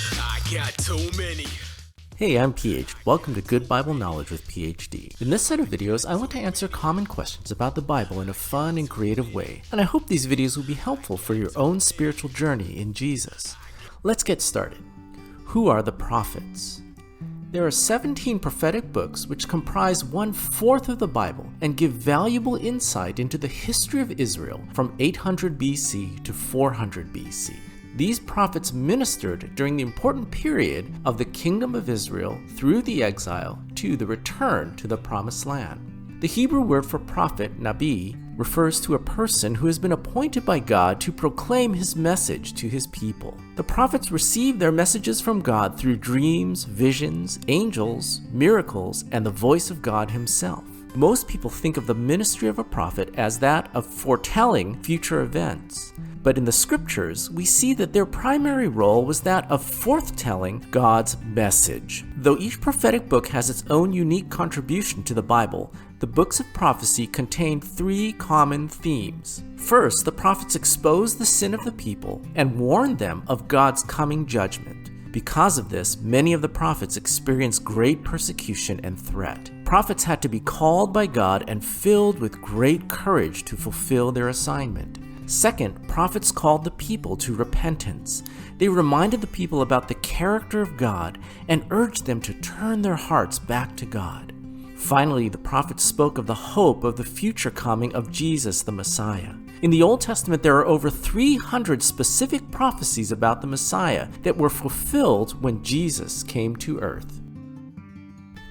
I got too many. Hey, I'm PH. Welcome to Good Bible Knowledge with PhD. In this set of videos, I want to answer common questions about the Bible in a fun and creative way, and I hope these videos will be helpful for your own spiritual journey in Jesus. Let's get started. Who are the prophets? There are 17 prophetic books which comprise 1/4 of the Bible and give valuable insight into the history of Israel from 800 BC to 400 BC. These prophets ministered during the important period of the kingdom of Israel through the exile to the return to the promised land. The Hebrew word for prophet, nabi, refers to a person who has been appointed by God to proclaim his message to his people. The prophets received their messages from God through dreams, visions, angels, miracles, and the voice of God himself. Most people think of the ministry of a prophet as that of foretelling future events. But in the scriptures, we see that their primary role was that of forthtelling God's message. Though each prophetic book has its own unique contribution to the Bible, the books of prophecy contain 3 common themes. First, the prophets exposed the sin of the people and warned them of God's coming judgment. Because of this, many of the prophets experienced great persecution and threat. Prophets had to be called by God and filled with great courage to fulfill their assignment. Second, prophets called the people to repentance. They reminded the people about the character of God and urged them to turn their hearts back to God. Finally, the prophets spoke of the hope of the future coming of Jesus the Messiah. In the Old Testament, there are over 300 specific prophecies about the Messiah that were fulfilled when Jesus came to earth.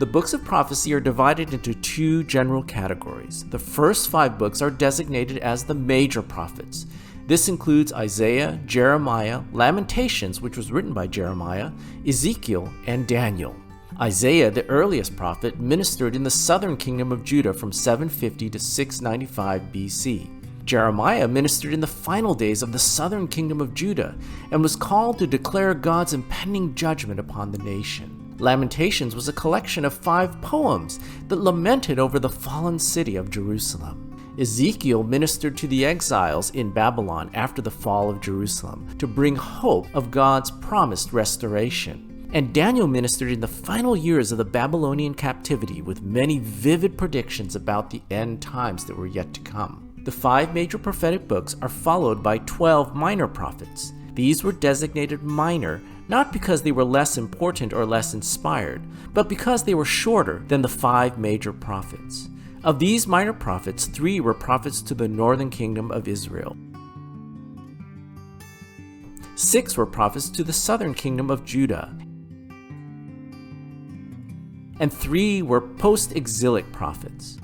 The books of prophecy are divided into 2 general categories. The first 5 books are designated as the major prophets. This includes Isaiah, Jeremiah, Lamentations, which was written by Jeremiah, Ezekiel, and Daniel. Isaiah, the earliest prophet, ministered in the southern kingdom of Judah from 750 to 695 BC. Jeremiah ministered in the final days of the southern kingdom of Judah and was called to declare God's impending judgment upon the nation. Lamentations was a collection of 5 poems that lamented over the fallen city of Jerusalem. Ezekiel ministered to the exiles in Babylon after the fall of Jerusalem to bring hope of God's promised restoration. And Daniel ministered in the final years of the Babylonian captivity with many vivid predictions about the end times that were yet to come. The 5 major prophetic books are followed by 12 minor prophets. These were designated minor not because they were less important or less inspired, but because they were shorter than the 5 major prophets. Of these minor prophets, 3 were prophets to the northern kingdom of Israel. 6 were prophets to the southern kingdom of Judah. And 3 were post-exilic prophets.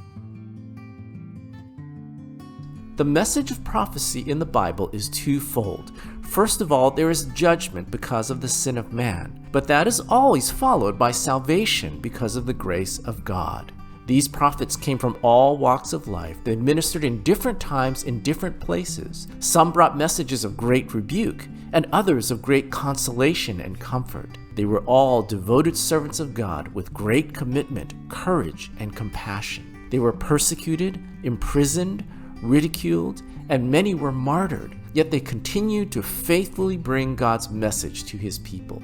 The message of prophecy in the Bible is twofold. First of all, there is judgment because of the sin of man, but that is always followed by salvation because of the grace of God. These prophets came from all walks of life. They ministered in different times in different places. Some brought messages of great rebuke, and others of great consolation and comfort. They were all devoted servants of God with great commitment, courage, and compassion. They were persecuted, imprisoned, ridiculed, and many were martyred, yet they continued to faithfully bring God's message to his people.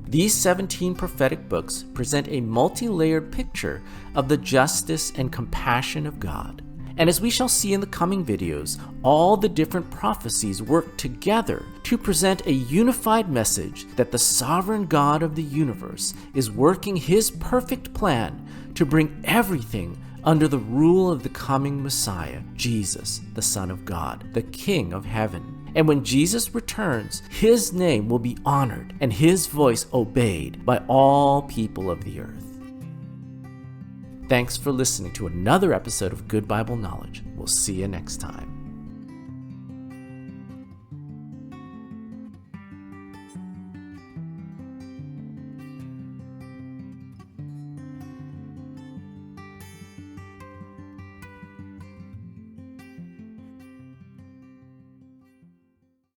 These 17 prophetic books present a multi-layered picture of the justice and compassion of God. And as we shall see in the coming videos, all the different prophecies work together to present a unified message that the sovereign God of the universe is working his perfect plan to bring everything under the rule of the coming Messiah, Jesus, the Son of God, the King of heaven. And when Jesus returns, his name will be honored and his voice obeyed by all people of the earth. Thanks for listening to another episode of Good Bible Knowledge. We'll see you next time.